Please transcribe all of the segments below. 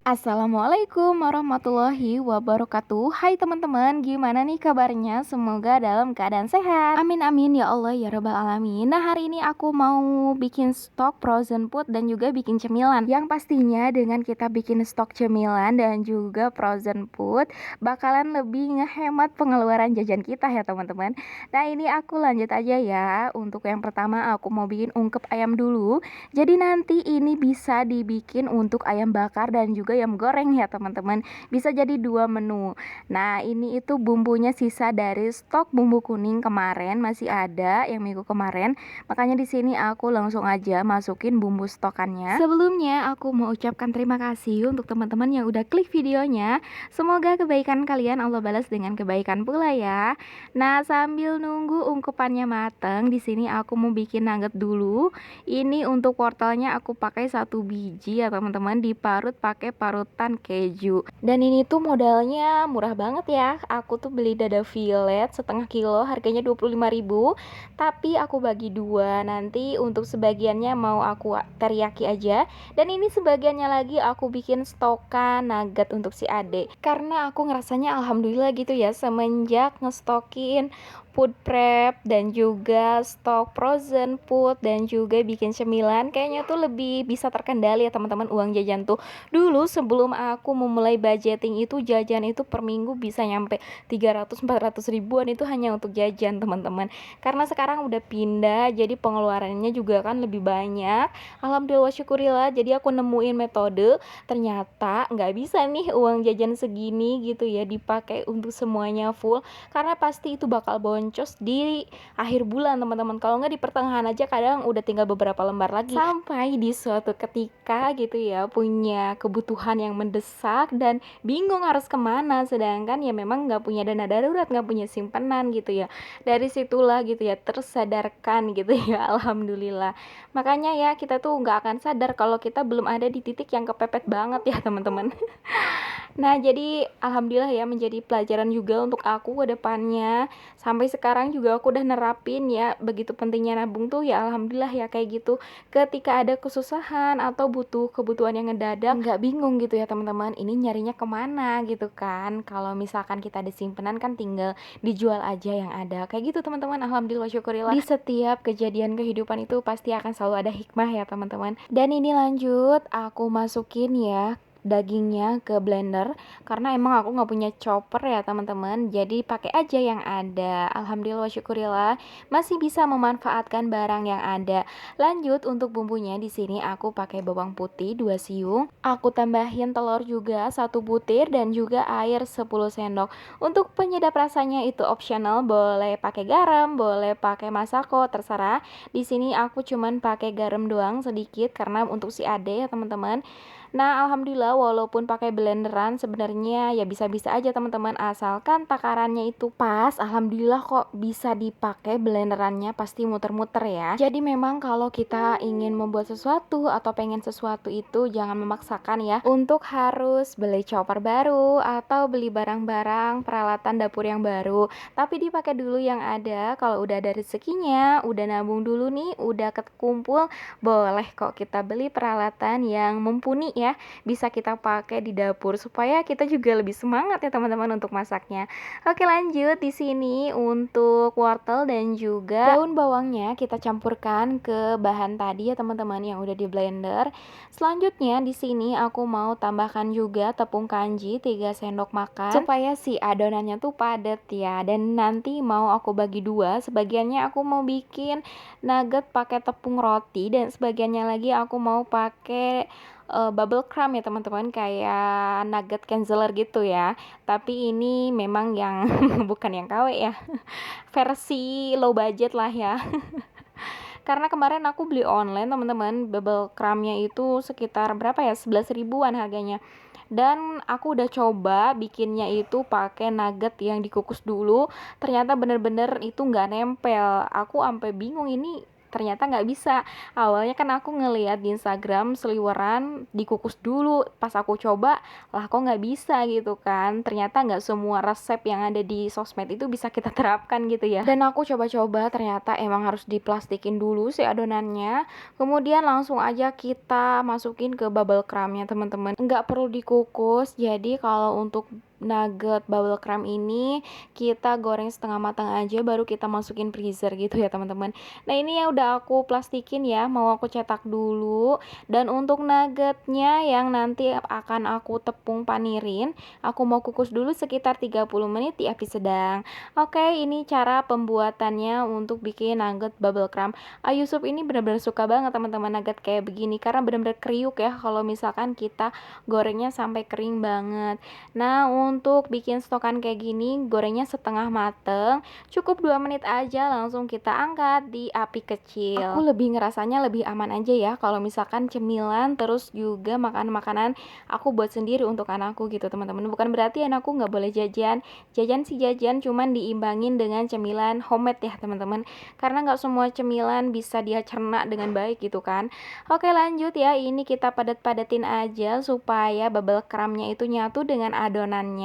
Assalamualaikum warahmatullahi wabarakatuh. Hai teman-teman, gimana nih kabarnya? Semoga dalam keadaan sehat. Amin amin ya Allah ya rabbal alamin. Nah, hari ini aku mau bikin stok frozen food dan juga bikin cemilan. Yang pastinya dengan kita bikin stok cemilan dan juga frozen food bakalan lebih ngehemat pengeluaran jajan kita ya teman-teman. Nah, ini aku lanjut aja ya. Untuk yang pertama aku mau bikin ungkep ayam dulu. Jadi nanti ini bisa dibikin untuk ayam bakar dan juga ayam goreng ya teman-teman. Bisa jadi dua menu. Nah, ini itu bumbunya sisa dari stok bumbu kuning kemarin, masih ada yang minggu kemarin. Makanya di sini aku langsung aja masukin bumbu stokannya. Sebelumnya aku mau ucapkan terima kasih untuk teman-teman yang udah klik videonya. Semoga kebaikan kalian Allah balas dengan kebaikan pula ya. Nah, sambil nunggu ungkepannya mateng, di sini aku mau bikin nugget dulu. Ini untuk wortelnya aku pakai 1 biji ya teman-teman, diparut pakai parutan keju. Dan ini tuh modalnya murah banget ya. Aku tuh beli dada fillet setengah kilo, harganya 25.000. Tapi aku bagi dua. Nanti untuk sebagiannya mau aku teriyaki aja. Dan ini sebagiannya lagi aku bikin stokan nugget untuk si Ade. Karena aku ngerasanya alhamdulillah gitu ya, semenjak ngestokin food prep dan juga stok frozen food dan juga bikin cemilan, kayaknya tuh lebih bisa terkendali ya teman-teman uang jajan tuh. Dulu sebelum aku memulai budgeting itu, jajan itu per minggu bisa nyampe 300-400 ribuan, itu hanya untuk jajan teman-teman. Karena sekarang udah pindah, jadi pengeluarannya juga kan lebih banyak. Alhamdulillah syukurillah, jadi aku nemuin metode, ternyata nggak bisa nih uang jajan segini gitu ya dipakai untuk semuanya full, karena pasti itu bakal boncos di akhir bulan teman-teman. Kalau nggak di pertengahan aja kadang udah tinggal beberapa lembar lagi. Sampai di suatu ketika gitu ya, punya kebutuhan yang mendesak dan bingung harus kemana, sedangkan ya memang nggak punya dana darurat, nggak punya simpanan gitu ya. Dari situlah gitu ya tersadarkan gitu ya. Alhamdulillah. Makanya ya kita tuh nggak akan sadar kalau kita belum ada di titik yang kepepet banget ya teman-teman. Nah, jadi alhamdulillah ya menjadi pelajaran juga untuk aku ke depannya. Sampai sekarang juga aku udah nerapin ya, begitu pentingnya nabung tuh ya alhamdulillah ya kayak gitu. Ketika ada kesusahan atau butuh kebutuhan yang ngedadak, nggak bingung gitu ya teman-teman, ini nyarinya kemana gitu kan. Kalau misalkan kita ada simpenan kan tinggal dijual aja yang ada. Kayak gitu teman-teman, alhamdulillah syukurillah. Di setiap kejadian kehidupan itu pasti akan selalu ada hikmah ya teman-teman. Dan ini lanjut, aku masukin ya dagingnya ke blender, karena emang aku nggak punya chopper ya teman-teman, jadi pakai aja yang ada. Alhamdulillah syukurillah masih bisa memanfaatkan barang yang ada. Lanjut untuk bumbunya, di sini aku pakai bawang putih 2 siung, aku tambahin telur juga 1 butir dan juga air 10 sendok. Untuk penyedap rasanya itu optional, boleh pakai garam, boleh pakai masako, terserah. Di sini aku cuman pakai garam doang sedikit karena untuk si Ade ya teman-teman. Nah, alhamdulillah walaupun pakai blenderan sebenarnya ya bisa-bisa aja teman-teman, asalkan takarannya itu pas. Alhamdulillah kok bisa dipakai blenderannya, pasti muter-muter ya. Jadi memang kalau kita ingin membuat sesuatu atau pengen sesuatu itu jangan memaksakan ya untuk harus beli chopper baru atau beli barang-barang peralatan dapur yang baru. Tapi dipakai dulu yang ada. Kalau udah ada rezekinya, udah nabung dulu nih, udah kekumpul, boleh kok kita beli peralatan yang mumpuni ya, bisa kita pakai di dapur supaya kita juga lebih semangat ya teman-teman untuk masaknya. Oke, lanjut di sini untuk wortel dan juga daun bawangnya kita campurkan ke bahan tadi ya teman-teman yang udah di blender. Selanjutnya di sini aku mau tambahkan juga tepung kanji 3 sendok makan supaya si adonannya tuh padat ya. Dan nanti mau aku bagi dua, sebagiannya aku mau bikin nugget pakai tepung roti dan sebagiannya lagi aku mau pakai bubble crumb ya teman-teman, kayak nugget canceler gitu ya. Tapi ini memang yang bukan yang KW ya, versi low budget lah ya. Karena kemarin aku beli online teman-teman, bubble crumbnya itu sekitar berapa ya, 11 ribuan harganya. Dan aku udah coba bikinnya itu pakai nugget yang dikukus dulu, ternyata bener-bener itu nggak nempel. Aku sampai bingung ini ternyata nggak bisa. Awalnya kan aku ngeliat di Instagram seliweran dikukus dulu, pas aku coba lah kok nggak bisa gitu kan. Ternyata nggak semua resep yang ada di sosmed itu bisa kita terapkan gitu ya. Dan aku coba-coba ternyata emang harus diplastikin dulu si adonannya, kemudian langsung aja kita masukin ke bubble crumbnya teman-teman, nggak perlu dikukus. Jadi kalau untuk nugget bubble crumb ini kita goreng setengah matang aja baru kita masukin freezer gitu ya teman-teman. Nah ini ya udah aku plastikin ya, mau aku cetak dulu. Dan untuk nuggetnya yang nanti akan aku tepung panirin, aku mau kukus dulu sekitar 30 menit di api sedang. Oke, ini cara pembuatannya untuk bikin nugget bubble crumb. Ayu Sup ini benar-benar suka banget teman-teman nugget kayak begini karena benar-benar kriuk ya kalau misalkan kita gorengnya sampai kering banget. Nah untuk bikin stokan kayak gini gorengnya setengah mateng, cukup 2 menit aja langsung kita angkat di api kecil. Aku lebih ngerasanya lebih aman aja ya kalau misalkan cemilan terus juga makanan-makanan aku buat sendiri untuk anakku gitu teman-teman. Bukan berarti anakku nggak boleh jajan, sih jajan, cuman diimbangin dengan cemilan homemade ya teman-teman, karena nggak semua cemilan bisa dia cerna dengan baik gitu kan. Oke lanjut ya, ini kita padat-padatin aja supaya bubble crumbnya itu nyatu dengan adonannya.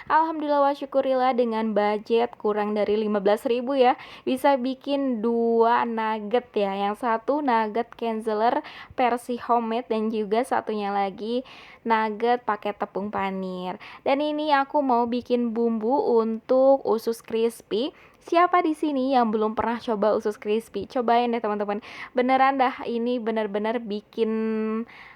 Alhamdulillah wa syukurillah dengan budget kurang dari 15.000 ya bisa bikin 2 nugget ya, yang satu nugget Kenzeler versi homemade dan juga satunya lagi nugget pakai tepung panir. Dan ini aku mau bikin bumbu untuk usus crispy. Siapa di sini yang belum pernah coba usus crispy? Cobain deh teman-teman. Beneran dah, ini bener-bener bikin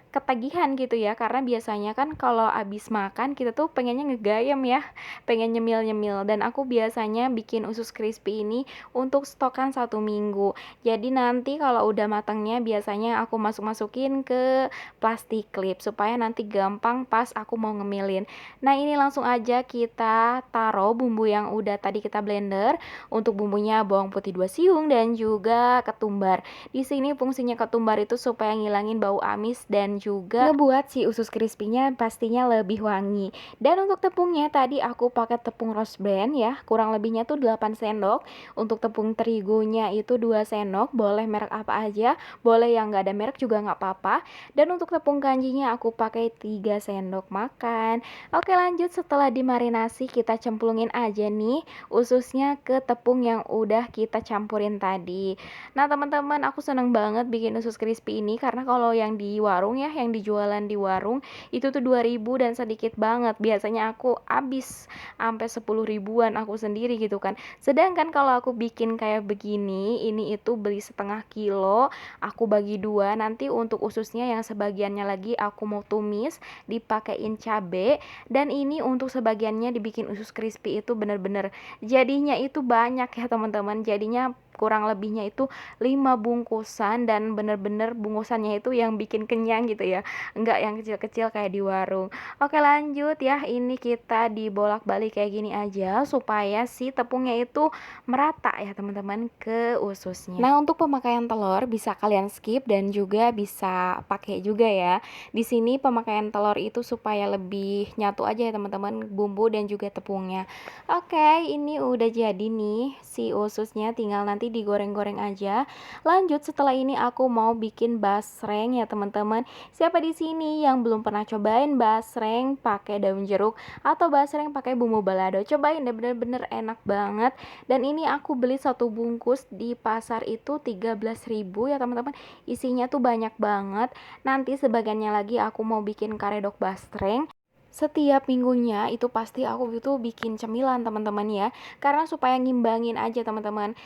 ketagihan gitu ya, karena biasanya kan kalau abis makan kita tuh pengennya ngegayam ya, pengen nyemil-nyemil. Dan aku biasanya bikin usus crispy ini untuk stokan 1 minggu. Jadi nanti kalau udah matangnya biasanya aku masukin ke plastik clip supaya nanti gampang pas aku mau ngemilin. Nah ini langsung aja kita taruh bumbu yang udah tadi kita blender. Untuk bumbunya bawang putih 2 siung dan juga ketumbar. Di sini fungsinya ketumbar itu supaya ngilangin bau amis dan juga ngebuat si usus crispy-nya pastinya lebih wangi. Dan untuk tepungnya tadi aku pakai tepung rose bran ya, kurang lebihnya tuh 8 sendok. Untuk tepung terigunya itu 2 sendok, boleh merek apa aja, boleh yang nggak ada merek juga nggak apa-apa. Dan untuk tepung kanjinya aku pakai 3 sendok makan. Oke lanjut, setelah dimarinasi kita cemplungin aja nih ususnya ke tepung yang udah kita campurin tadi. Nah teman-teman, aku seneng banget bikin usus crispy ini karena kalau yang di warung ya, yang dijualan di warung itu tuh 2.000 dan sedikit banget. Biasanya aku habis sampai 10 ribuan aku sendiri gitu kan. Sedangkan kalau aku bikin kayak begini, ini itu beli setengah kilo, aku bagi 2. Nanti untuk ususnya yang sebagiannya lagi aku mau tumis, dipakein cabe, dan ini untuk sebagiannya dibikin usus crispy itu bener-bener jadinya itu banyak ya teman-teman. Jadinya kurang lebihnya itu 5 bungkusan dan bener-bener bungkusannya itu yang bikin kenyang gitu ya, enggak yang kecil-kecil kayak di warung. Oke lanjut ya, ini kita dibolak-balik kayak gini aja supaya si tepungnya itu merata ya teman-teman ke ususnya. Nah untuk pemakaian telur bisa kalian skip dan juga bisa pakai juga ya. Di sini pemakaian telur itu supaya lebih nyatu aja ya teman-teman, bumbu dan juga tepungnya. Oke, ini udah jadi nih si ususnya, tinggal nanti digoreng-goreng aja. Lanjut, setelah ini aku mau bikin basreng ya teman-teman. Siapa di sini yang belum pernah cobain basreng pakai daun jeruk atau basreng pakai bumbu balado? Cobain deh, bener-bener enak banget. Dan ini aku beli 1 bungkus di pasar itu 13.000 ya teman-teman. Isinya tuh banyak banget. Nanti sebagiannya lagi aku mau bikin karedok basreng. Setiap minggunya itu pasti aku gitu bikin cemilan teman-teman ya, karena supaya ngimbangin aja teman-teman.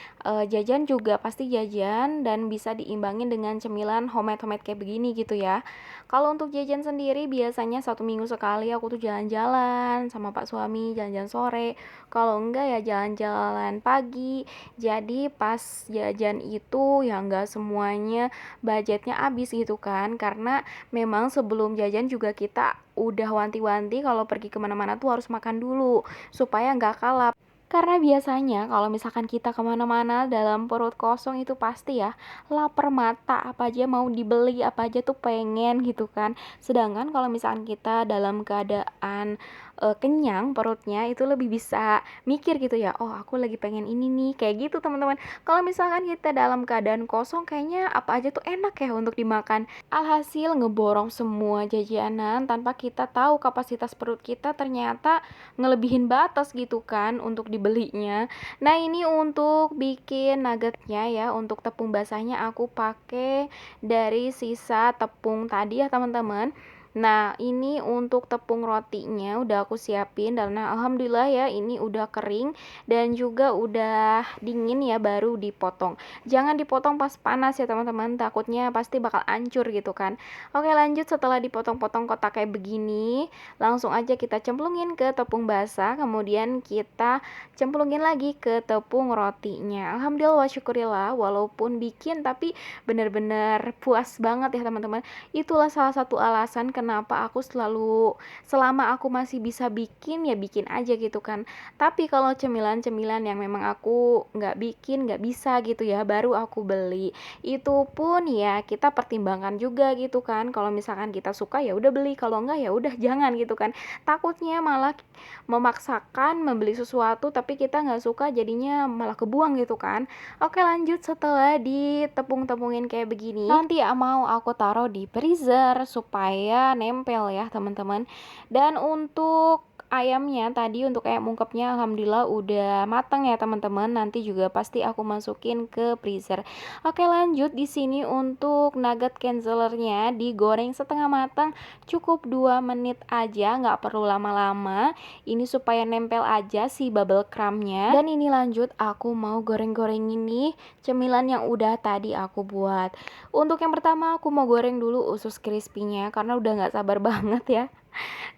Jajan juga pasti jajan dan bisa diimbangin dengan cemilan homemade kayak begini gitu ya. Kalau untuk jajan sendiri biasanya 1 minggu sekali aku tuh jalan-jalan sama pak suami, jalan-jalan sore. Kalau enggak ya jalan-jalan pagi. Jadi pas jajan itu ya enggak semuanya budgetnya habis gitu kan, karena memang sebelum jajan juga kita udah wanti-wanti kalau pergi kemana-mana tuh harus makan dulu supaya nggak kalap. Karena biasanya kalau misalkan kita kemana-mana dalam perut kosong itu pasti ya lapar mata, apa aja mau dibeli, apa aja tuh pengen gitu kan. Sedangkan kalau misalkan kita dalam keadaan kenyang perutnya itu lebih bisa mikir gitu ya, oh aku lagi pengen ini nih, kayak gitu teman-teman. Kalau misalkan kita dalam keadaan kosong kayaknya apa aja tuh enak ya untuk dimakan. Alhasil ngeborong semua jajanan tanpa kita tahu kapasitas perut kita ternyata ngelebihin batas gitu kan untuk dibelinya. Nah, ini untuk bikin nuggetnya ya, untuk tepung basahnya aku pakai dari sisa tepung tadi ya teman-teman. Nah, ini untuk tepung rotinya udah aku siapin dan alhamdulillah ya ini udah kering dan juga udah dingin ya, baru dipotong. Jangan dipotong pas panas ya teman-teman, takutnya pasti bakal hancur gitu kan. Oke, lanjut, setelah dipotong-potong kotak kayak begini, langsung aja kita cemplungin ke tepung basah, kemudian kita cemplungin lagi ke tepung rotinya. Alhamdulillah wa syukurillah, walaupun bikin tapi bener-bener puas banget ya teman-teman. Itulah salah satu alasan kenapa aku selama aku masih bisa bikin ya bikin aja gitu kan. Tapi kalau cemilan-cemilan yang memang aku nggak bikin, nggak bisa gitu ya, baru aku beli. Itu pun ya kita pertimbangkan juga gitu kan. Kalau misalkan kita suka ya udah beli, kalau enggak ya udah jangan gitu kan. Takutnya malah memaksakan membeli sesuatu tapi kita nggak suka, jadinya malah kebuang gitu kan. Oke, lanjut, setelah ditepung-tepungin kayak begini, nanti ya mau aku taruh di freezer supaya nempel ya teman-teman. Dan untuk ayamnya tadi, untuk ayam ungkepnya alhamdulillah udah matang ya teman-teman. Nanti juga pasti aku masukin ke freezer. Oke, lanjut, di sini untuk nugget cancelernya digoreng setengah matang, cukup 2 menit aja, nggak perlu lama-lama. Ini supaya nempel aja si bubble crumbnya. Dan ini lanjut, aku mau goreng-goreng ini cemilan yang udah tadi aku buat. Untuk yang pertama aku mau goreng dulu usus crispy-nya karena udah nggak sabar banget ya.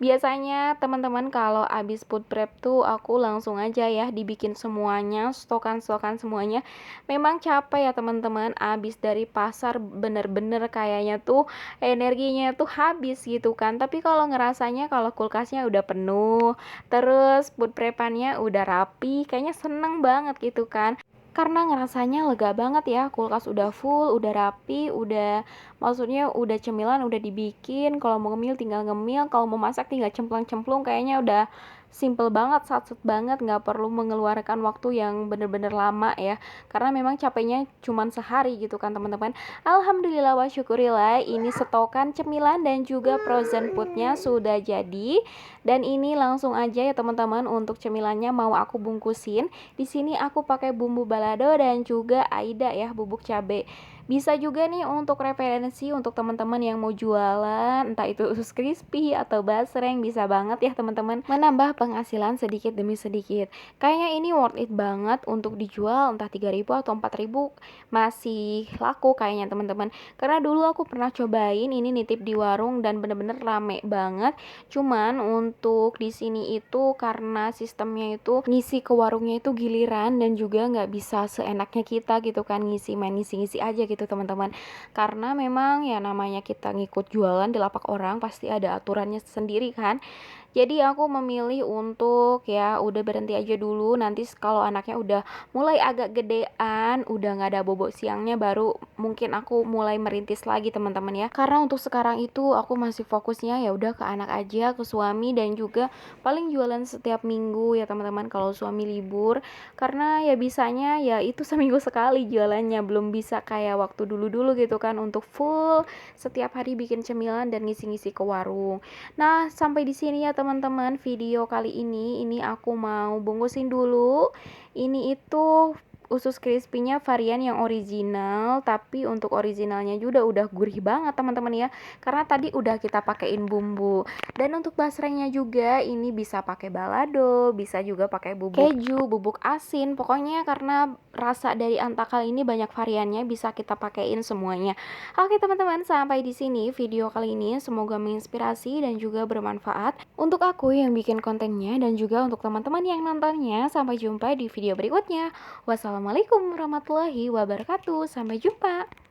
Biasanya teman-teman kalau abis food prep tuh aku langsung aja ya dibikin semuanya, stokan-stokan semuanya. Memang capek ya teman-teman, abis dari pasar bener-bener kayaknya tuh energinya tuh habis gitu kan. Tapi kalau ngerasanya kalau kulkasnya udah penuh, terus food prepannya udah rapi, kayaknya seneng banget gitu kan. Karena ngerasanya lega banget ya, kulkas udah full, udah rapi, maksudnya udah cemilan udah dibikin, kalau mau ngemil tinggal ngemil, kalau mau masak tinggal cemplung-cemplung, kayaknya udah simple banget, satset banget, nggak perlu mengeluarkan waktu yang bener-bener lama ya, karena memang capeknya cuman sehari gitu kan teman-teman. Alhamdulillah wa syukurillah, ini stokan cemilan dan juga frozen foodnya sudah jadi. Dan ini langsung aja ya teman-teman, untuk cemilannya mau aku bungkusin. Di sini aku pakai bumbu balado dan juga AIDA ya, bubuk cabe. Bisa juga nih untuk referensi untuk teman-teman yang mau jualan, entah itu usus crispy atau basreng, bisa banget ya teman-teman, menambah penghasilan sedikit demi sedikit. Kayaknya ini worth it banget untuk dijual, entah 3.000 atau 4.000 masih laku kayaknya teman-teman. Karena dulu aku pernah cobain ini nitip di warung dan bener-bener rame banget. Cuman untuk di sini itu karena sistemnya itu ngisi ke warungnya itu giliran dan juga nggak bisa seenaknya kita gitu kan, ngisi main ngisi-ngisi aja gitu teman-teman. Karena memang ya namanya kita ngikut jualan di lapak orang pasti ada aturannya sendiri kan. Jadi aku memilih untuk ya udah berhenti aja dulu, nanti kalau anaknya udah mulai agak gedean, udah nggak ada bobok siangnya, baru mungkin aku mulai merintis lagi teman-teman ya. Karena untuk sekarang itu aku masih fokusnya ya udah ke anak aja, ke suami, dan juga paling jualan setiap minggu ya teman-teman kalau suami libur. Karena ya bisanya ya itu seminggu sekali jualannya, belum bisa kayak waktu dulu-dulu gitu kan untuk full setiap hari bikin cemilan dan ngisi-ngisi ke warung. Nah, sampai di sini ya teman-teman video kali ini aku mau bungkusin dulu. Ini itu usus crispy-nya varian yang original, tapi untuk originalnya juga udah gurih banget teman-teman ya, karena tadi udah kita pakein bumbu. Dan untuk basrengnya juga ini bisa pakai balado, bisa juga pakai bubuk keju, bubuk asin, pokoknya karena rasa dari antakal ini banyak variannya, bisa kita pakein semuanya. Oke teman-teman, sampai di sini video kali ini, semoga menginspirasi dan juga bermanfaat untuk aku yang bikin kontennya dan juga untuk teman-teman yang nontonnya. Sampai jumpa di video berikutnya. Wassalamualaikum warahmatullahi wabarakatuh. Sampai jumpa.